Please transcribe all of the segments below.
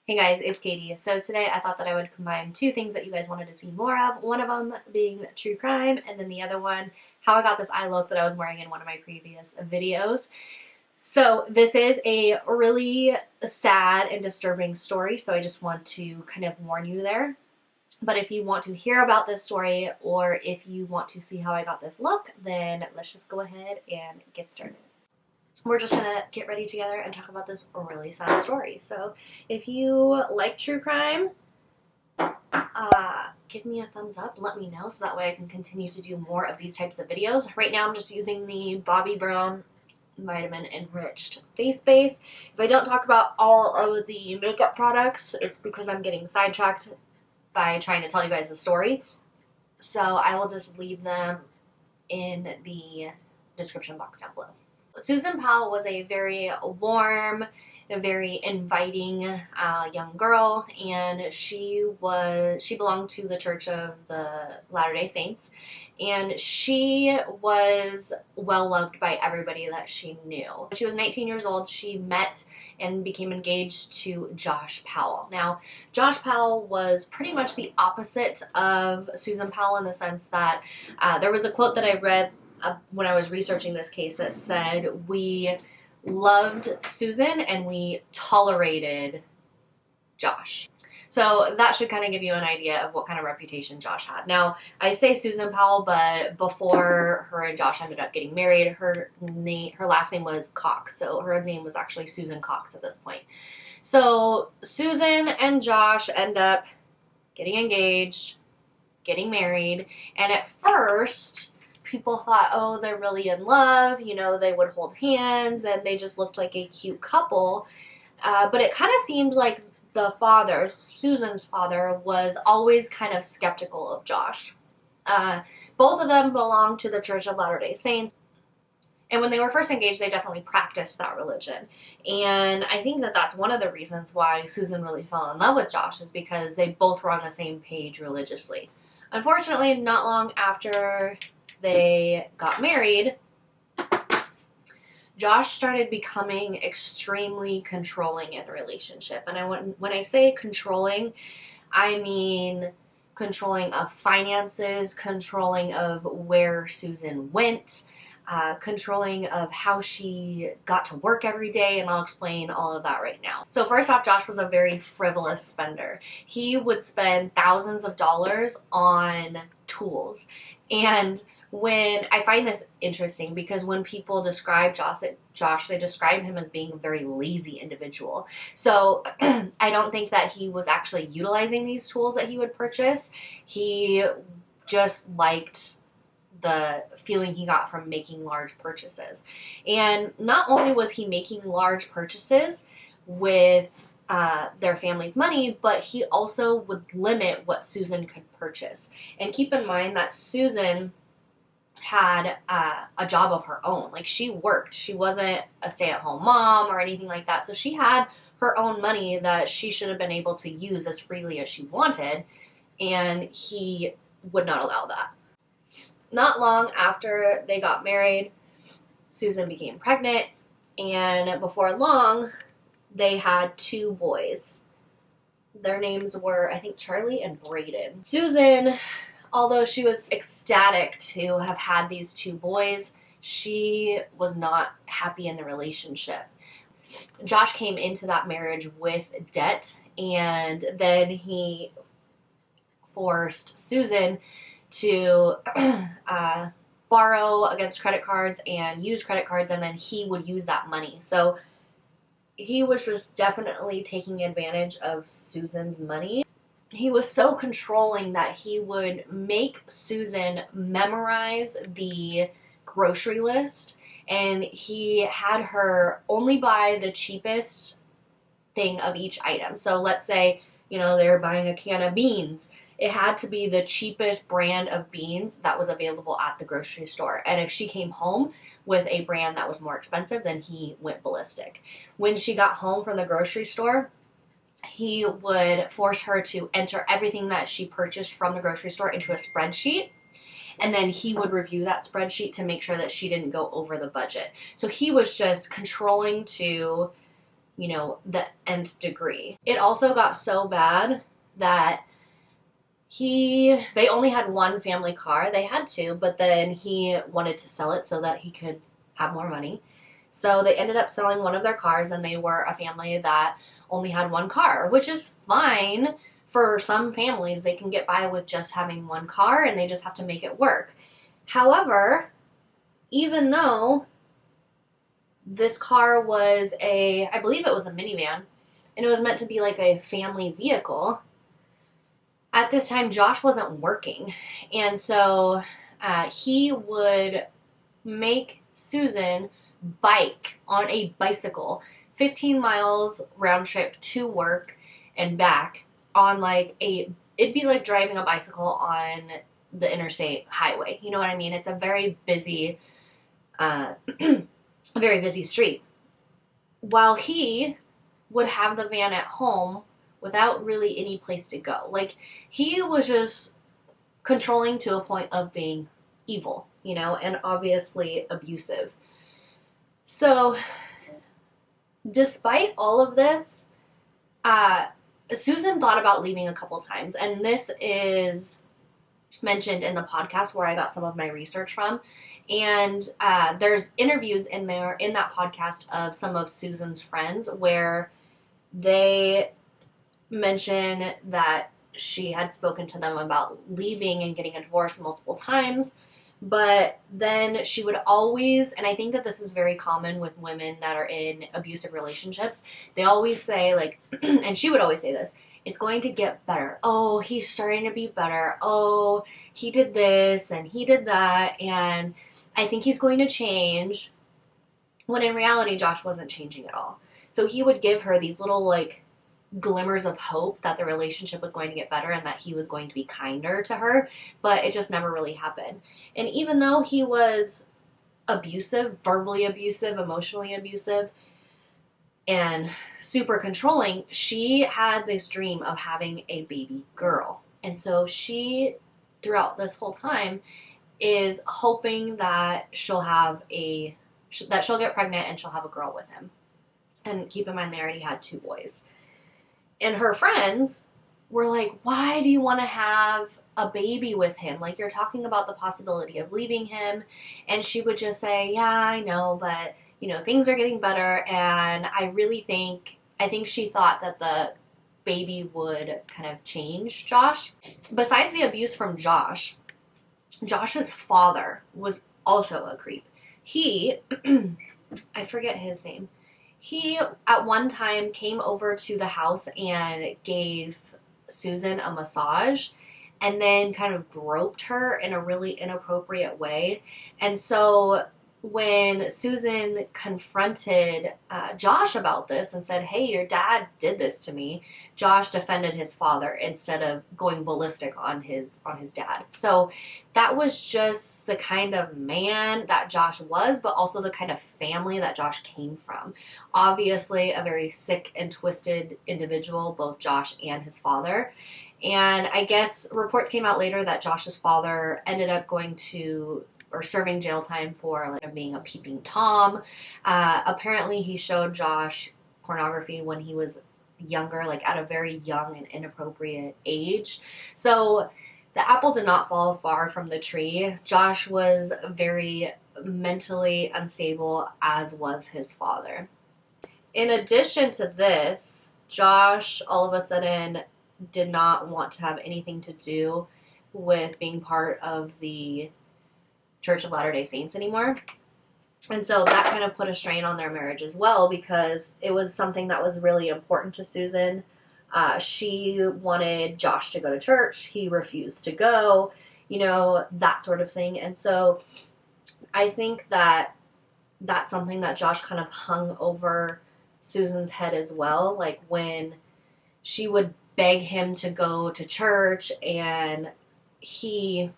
Hey guys, it's Katie. So today I thought that I would combine two things that you guys wanted to see more of. One of them being true crime, and then the other one, how I got this eye look that I was wearing in one of my previous videos. So this is a really sad and disturbing story, so I just want to kind of warn you there. But if you want to hear about this story, or if you want to see how I got this look, then let's just go ahead and get started. We're just gonna get ready together and talk about this really sad story. So if you like true crime, give me a thumbs up, let me know, so that way I can continue to do more of these types of videos. Right now I'm just using the Bobbi Brown vitamin enriched face base. If I don't talk about all of the makeup products, it's because I'm getting sidetracked by trying to tell you guys a story. So I will just leave them in the description box down below. Susan Powell was a very warm, very inviting young girl, and she belonged to the Church of the Latter-day Saints, and she was well loved by everybody that she knew. When she was 19 years old, she met and became engaged to Josh Powell. Now, Josh Powell was pretty much the opposite of Susan Powell in the sense that there was a quote that I read when I was researching this case that said, "We loved Susan and we tolerated Josh." So that should kind of give you an idea of what kind of reputation Josh had. Now, I say Susan Powell, but before her and Josh ended up getting married, her last name was Cox. So her name was actually Susan Cox at this point. So Susan and Josh end up getting engaged, getting married, and at first people thought, oh, they're really in love, you know, they would hold hands and they just looked like a cute couple. But it kind of seemed like the father, Susan's father, was always kind of skeptical of Josh. Both of them belonged to the Church of Latter-day Saints. And when they were first engaged, they definitely practiced that religion. And I think that that's one of the reasons why Susan really fell in love with Josh, is because they both were on the same page religiously. Unfortunately, not long after they got married, Josh started becoming extremely controlling in the relationship. And when I say controlling, I mean controlling of finances, controlling of where Susan went, controlling of how she got to work every day, and I'll explain all of that right now. So first off, Josh was a very frivolous spender. He would spend thousands of dollars on tools. And when I find this interesting, because when people describe Josh, they describe him as being a very lazy individual. So I don't think that he was actually utilizing these tools that he would purchase. He just liked the feeling he got from making large purchases. And not only was he making large purchases with their family's money, but he also would limit what Susan could purchase. And keep in mind that Susan had a job of her own. Like, she worked. She wasn't a stay-at-home mom or anything like that. So she had her own money that she should have been able to use as freely as she wanted, and he would not allow that. Not long after they got married, Susan became pregnant, and before long, they had two boys. Their names were, I think, Charlie and Braden. Susan, although she was ecstatic to have had these two boys, she was not happy in the relationship. Josh came into that marriage with debt, and then he forced Susan to borrow against credit cards and use credit cards, and then he would use that money. So he was just definitely taking advantage of Susan's money. He was so controlling that he would make Susan memorize the grocery list, and he had her only buy the cheapest thing of each item. So let's say, you know, they were buying a can of beans. It had to be the cheapest brand of beans that was available at the grocery store. And if she came home with a brand that was more expensive, then he went ballistic. When she got home from the grocery store, he would force her to enter everything that she purchased from the grocery store into a spreadsheet, and then he would review that spreadsheet to make sure that she didn't go over the budget. So he was just controlling to you know, the nth degree. It also got so bad that they only had one family car. They had two, but then he wanted to sell it so that he could have more money. So they ended up selling one of their cars, and they were a family that only had one car, which is fine. For some families, they can get by with just having one car, and they just have to make it work. However, even though this car was I believe it was a minivan, and it was meant to be like a family vehicle, at this time, Josh wasn't working. And so he would make Susan bike on a bicycle 15 miles round trip to work and back on it'd be like driving a bicycle on the interstate highway. You know what I mean? It's a very busy, very busy street. While he would have the van at home without really any place to go. Like, he was just controlling to a point of being evil, you know, and obviously abusive. So, despite all of this, Susan thought about leaving a couple times, and this is mentioned in the podcast where I got some of my research from. And there's interviews in that podcast of some of Susan's friends where they mention that she had spoken to them about leaving and getting a divorce multiple times, but then she would always, and I think that this is very common with women that are in abusive relationships, they always say, like, and she would always say this, it's going to get better. Oh, he's starting to be better. Oh, he did this and he did that, and I think he's going to change, when in reality, Josh wasn't changing at all. So he would give her these little, like, glimmers of hope that the relationship was going to get better and that he was going to be kinder to her, but it just never really happened. And even though he was abusive, verbally abusive, emotionally abusive, and super controlling, she had this dream of having a baby girl. And so she, throughout this whole time, is hoping that she'll get pregnant and she'll have a girl with him. And keep in mind, they already had 2 boys. And her friends were like, why do you want to have a baby with him? Like, you're talking about the possibility of leaving him. And she would just say, yeah, I know, but, you know, things are getting better. And I think she thought that the baby would kind of change Josh. Besides the abuse from Josh's father was also a creep. He, I forget his name. He, at one time, came over to the house and gave Susan a massage and then kind of groped her in a really inappropriate way. And so when Susan confronted Josh about this and said, hey, your dad did this to me, Josh defended his father instead of going ballistic on his dad. So that was just the kind of man that Josh was, but also the kind of family that Josh came from. Obviously, a very sick and twisted individual, both Josh and his father. And I guess reports came out later that Josh's father ended up serving jail time for being a peeping Tom. Apparently, he showed Josh pornography when he was younger, at a very young and inappropriate age. So the apple did not fall far from the tree. Josh was very mentally unstable, as was his father. In addition to this, Josh all of a sudden did not want to have anything to do with being part of the Church of Latter-day Saints anymore. And so that kind of put a strain on their marriage as well, because it was something that was really important to Susan. She wanted Josh to go to church. He refused to go, that sort of thing. And so I think that that's something that Josh kind of hung over Susan's head as well. Like, when she would beg him to go to church and he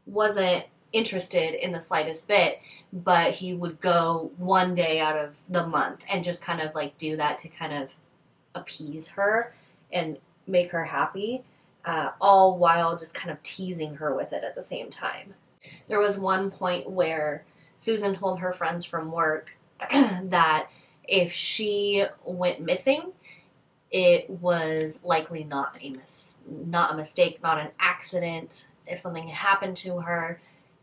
wasn't interested in the slightest bit, but he would go one day out of the month and just kind of do that to kind of appease her and make her happy, all while just kind of teasing her with it at the same time. There was one point where Susan told her friends from work that if she went missing, it was likely not a mistake, not an accident. If something happened to her,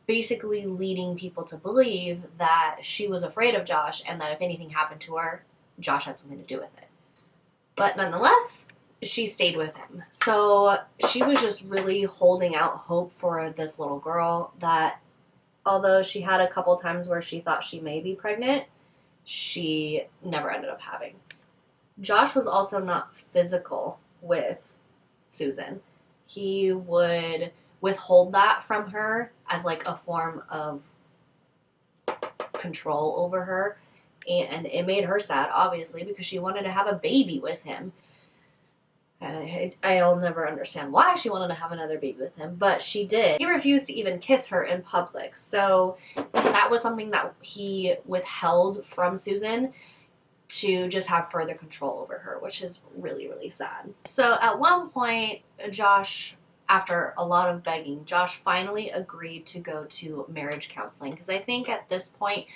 basically leading people to believe that she was afraid of Josh and that if anything happened to her, Josh had something to do with it. But nonetheless, she stayed with him. So she was just really holding out hope for this little girl that, although she had a couple times where she thought she may be pregnant, she never ended up having. Josh was also not physical with Susan. He would withhold that from her as like a form of control over her. And it made her sad, obviously, because she wanted to have a baby with him. I'll never understand why she wanted to have another baby with him, but she did. He refused to even kiss her in public. So that was something that he withheld from Susan to just have further control over her, which is really, really sad. So at one point, Josh, after a lot of begging, Josh finally agreed to go to marriage counseling, because I think at this point,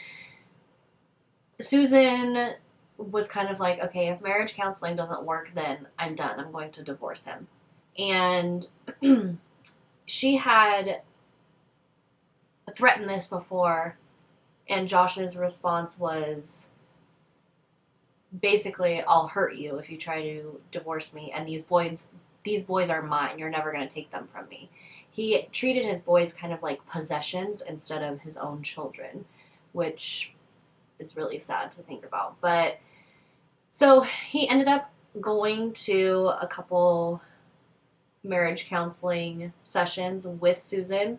Susan was kind of like, okay, if marriage counseling doesn't work, then I'm done. I'm going to divorce him. And she had threatened this before, and Josh's response was basically, I'll hurt you if you try to divorce me, and these boys are mine. You're never going to take them from me. He treated his boys kind of like possessions instead of his own children, which is really sad to think about. But so he ended up going to a couple marriage counseling sessions with Susan.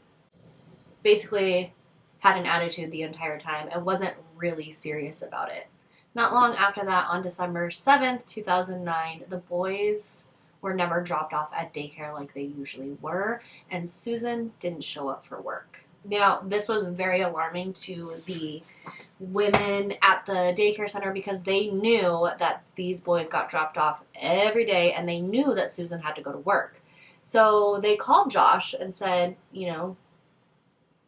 Basically had an attitude the entire time and wasn't really serious about it. Not long after that, on December 7th, 2009, the boys were never dropped off at daycare like they usually were, and Susan didn't show up for work. Now, this was very alarming to the women at the daycare center because they knew that these boys got dropped off every day, and they knew that Susan had to go to work. So they called Josh and said,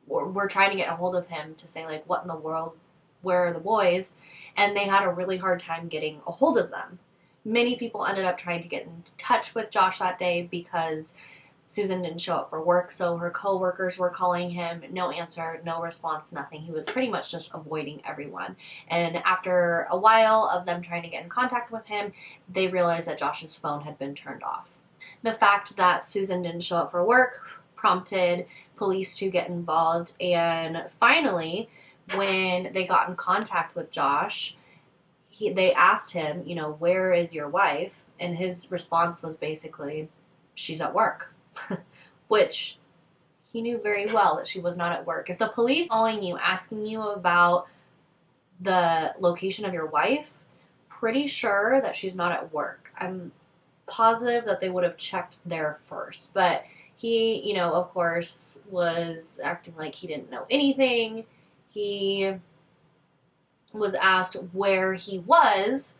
we're trying to get a hold of him to say, like, what in the world, where are the boys? And they had a really hard time getting a hold of them. Many people ended up trying to get in touch with Josh that day because Susan didn't show up for work, so her co-workers were calling him. No answer, no response, nothing. He was pretty much just avoiding everyone. And after a while of them trying to get in contact with him, they realized that Josh's phone had been turned off. The fact that Susan didn't show up for work prompted police to get involved, and finally, when they got in contact with Josh, they asked him, where is your wife? And his response was basically, she's at work. Which he knew very well that she was not at work. If the police calling you, asking you about the location of your wife, pretty sure that she's not at work. I'm positive that they would have checked there first. But he, of course, was acting like he didn't know anything. He was asked where he was,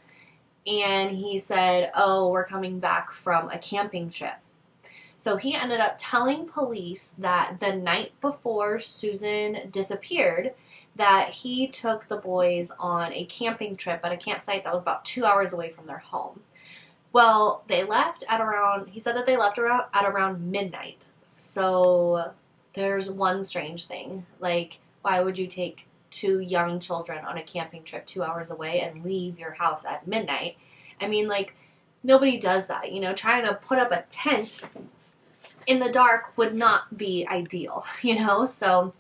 and he said, oh, we're coming back from a camping trip. So he ended up telling police that the night before Susan disappeared, that he took the boys on a camping trip at a campsite that was about 2 hours away from their home. Well, they left at around, he said that they left at around midnight. So there's one strange thing. Like, why would you take 2 young children on a camping trip 2 hours away and leave your house at midnight? I mean, like, nobody does that. Trying to put up a tent in the dark would not be ideal, So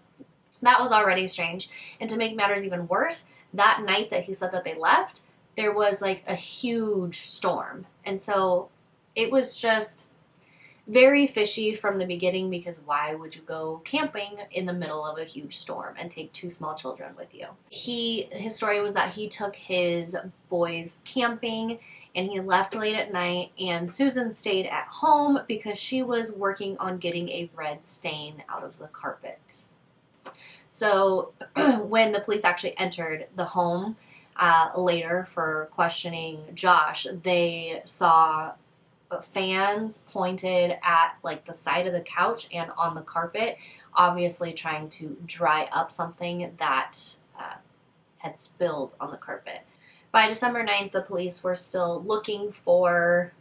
that was already strange. And to make matters even worse, that night that he said that they left, there was like a huge storm. And so it was just very fishy from the beginning, because why would you go camping in the middle of a huge storm and take 2 small children with you? His story was that he took his boys camping and he left late at night, and Susan stayed at home because she was working on getting a red stain out of the carpet. So when the police actually entered the home later for questioning Josh, they saw fans pointed at like the side of the couch and on the carpet, obviously trying to dry up something that had spilled on the carpet. By December 9th, the police were still looking for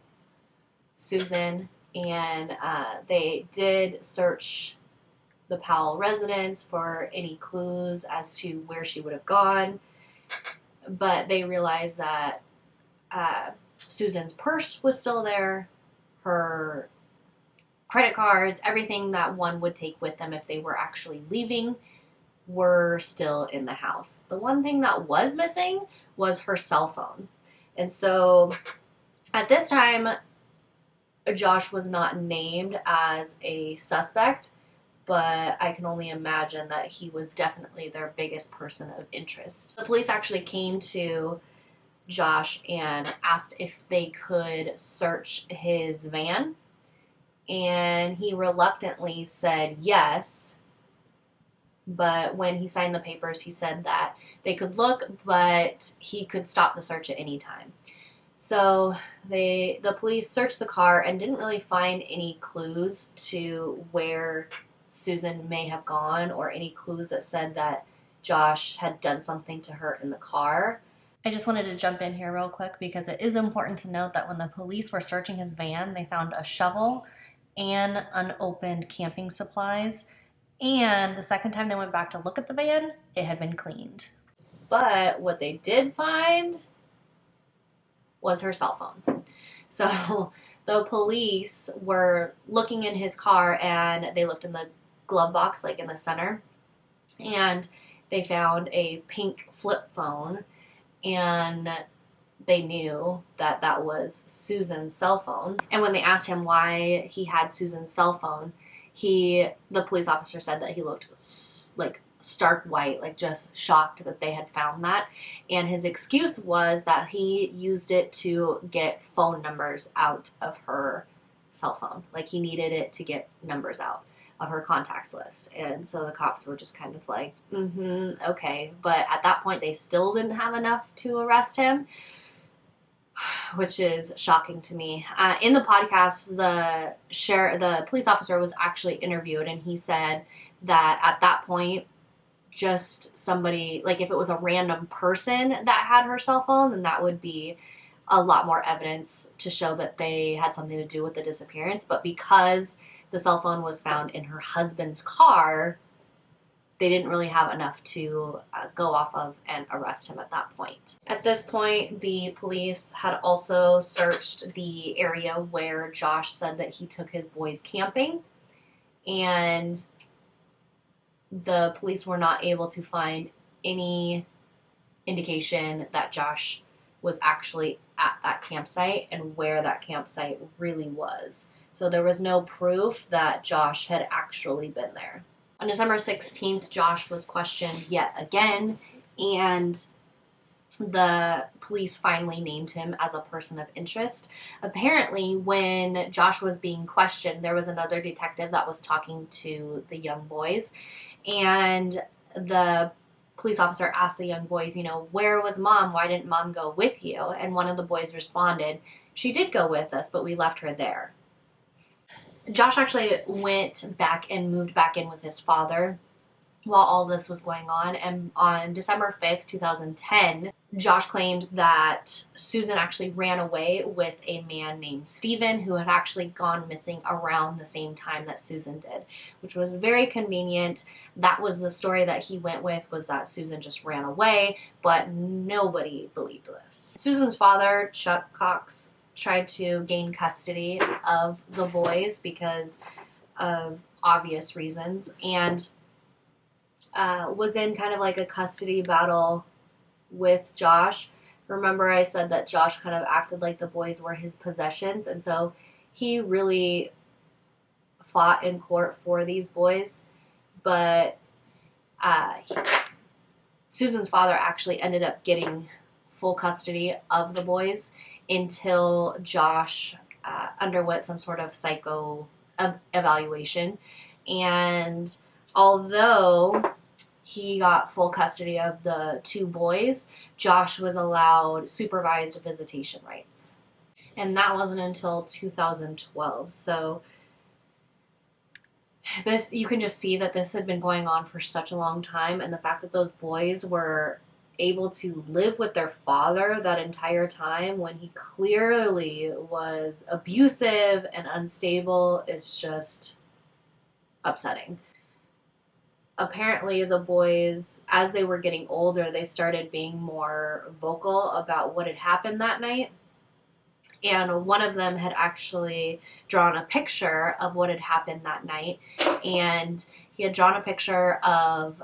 Susan, and they did search the Powell residence for any clues as to where she would have gone, but they realized that Susan's purse was still there, her credit cards, everything that one would take with them if they were actually leaving were still in the house. The one thing that was missing was her cell phone. And so at this time, Josh was not named as a suspect, but I can only imagine that he was definitely their biggest person of interest. The police actually came to Josh and asked if they could search his van, and he reluctantly said yes. But when he signed the papers, he said that they could look, but he could stop the search at any time. So the police searched the car and didn't really find any clues to where Susan may have gone, or any clues that said that Josh had done something to her in the car. I just wanted to jump in here real quick because it is important to note that when the police were searching his van, they found a shovel and unopened camping supplies. And the second time they went back to look at the van, it had been cleaned. But what they did find was her cell phone. So the police were looking in his car, and they looked in the glove box, like in the center, and they found a pink flip phone, and they knew that that was Susan's cell phone. And when they asked him why he had Susan's cell phone, the police officer said that he looked like stark white, like just shocked that they had found that. And his excuse was that he used it to get phone numbers out of her cell phone. Like he needed it to get numbers out of her contacts list. And so the cops were just kind of like, okay. But at that point, they still didn't have enough to arrest him, which is shocking to me. In the podcast, the police officer was actually interviewed, and he said that at that point, just somebody, like if it was a random person that had her cell phone, then that would be a lot more evidence to show that they had something to do with the disappearance. But because the cell phone was found in her husband's car, they didn't really have enough to go off of and arrest him at that point. At this point, the police had also searched the area where Josh said that he took his boys camping, and the police were not able to find any indication that Josh was actually at that campsite and where that campsite really was. So there was no proof that Josh had actually been there. On December 16th, Josh was questioned yet again, and the police finally named him as a person of interest. Apparently, when Josh was being questioned, there was another detective that was talking to the young boys, and the police officer asked the young boys, where was mom? Why didn't mom go with you? And one of the boys responded, she did go with us, but we left her there. Josh actually went back and moved back in with his father while all this was going on. And on December 5th, 2010, Josh claimed that Susan actually ran away with a man named Steven, who had actually gone missing around the same time that Susan did, which was very convenient. That was the story that he went with, was that Susan just ran away, but nobody believed this. Susan's father, Chuck Cox, tried to gain custody of the boys because of obvious reasons, and was in kind of like a custody battle with Josh. Remember, I said that Josh kind of acted like the boys were his possessions, and so he really fought in court for these boys, but Susan's father actually ended up getting full custody of the boys until Josh underwent some sort of psycho evaluation. And although he got full custody of the two boys, Josh was allowed supervised visitation rights. And that wasn't until 2012. So you can just see that this had been going on for such a long time, and the fact that those boys were able to live with their father that entire time when he clearly was abusive and unstable is just upsetting. Apparently the boys, as they were getting older, they started being more vocal about what had happened that night. And one of them had actually drawn a picture of what had happened that night. And he had drawn a picture of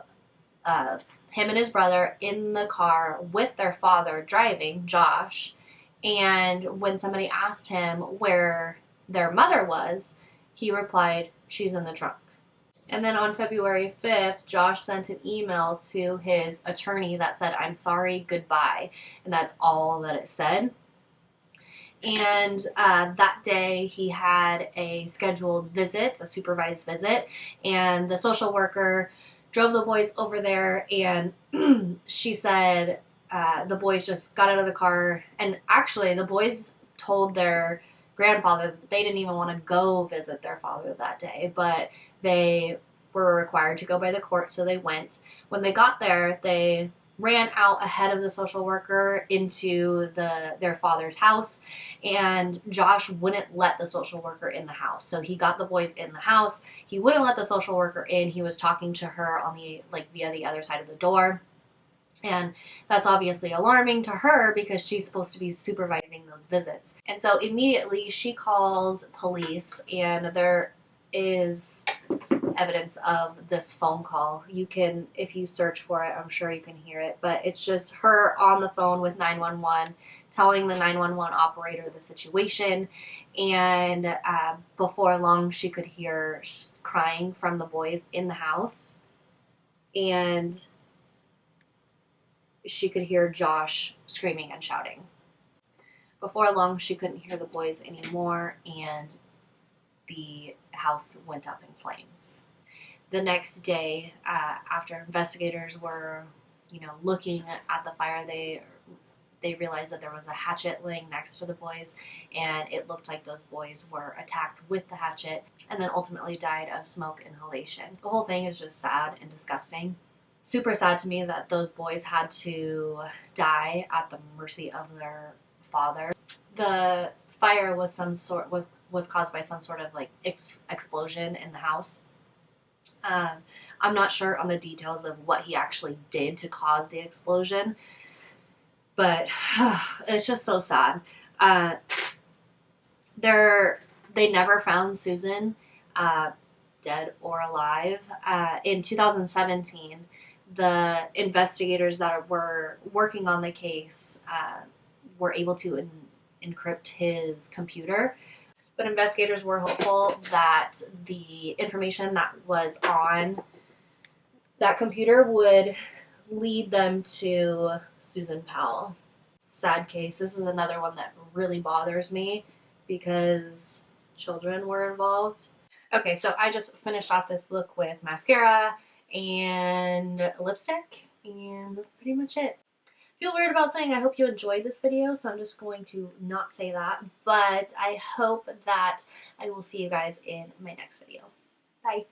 him and his brother in the car with their father driving, Josh. And when somebody asked him where their mother was, he replied, "She's in the trunk." And then on February 5th, Josh sent an email to his attorney that said, "I'm sorry, goodbye." And that's all that it said. And that day he had a scheduled visit, a supervised visit, and the social worker drove the boys over there, and she said the boys just got out of the car, and actually the boys told their grandfather that they didn't even want to go visit their father that day, but they were required to go by the court, so they went. When they got there, they ran out ahead of the social worker into their father's house, and Josh wouldn't let the social worker in the house. So he got the boys in the house. He wouldn't let the social worker in. He was talking to her on the via the other side of the door. And that's obviously alarming to her because she's supposed to be supervising those visits. And so immediately she called police, and there is evidence of this phone call. You can, if you search for it, I'm sure you can hear it, but it's just her on the phone with 911 telling the 911 operator the situation, and before long she could hear crying from the boys in the house, and she could hear Josh screaming and shouting. Before long she couldn't hear the boys anymore, and the house went up in flames. The next day, after investigators were, looking at the fire, they realized that there was a hatchet laying next to the boys, and it looked like those boys were attacked with the hatchet and then ultimately died of smoke inhalation. The whole thing is just sad and disgusting. Super sad to me that those boys had to die at the mercy of their father. The fire was caused by some sort of explosion in the house. I'm not sure on the details of what he actually did to cause the explosion, but it's just so sad. They never found Susan, dead or alive. In 2017, the investigators that were working on the case were able to encrypt his computer. But investigators were hopeful that the information that was on that computer would lead them to Susan Powell. Sad case. This is another one that really bothers me because children were involved. Okay, so I just finished off this look with mascara and lipstick, and that's pretty much it. Feel weird about saying I hope you enjoyed this video, so I'm just going to not say that, but I hope that I will see you guys in my next video. Bye.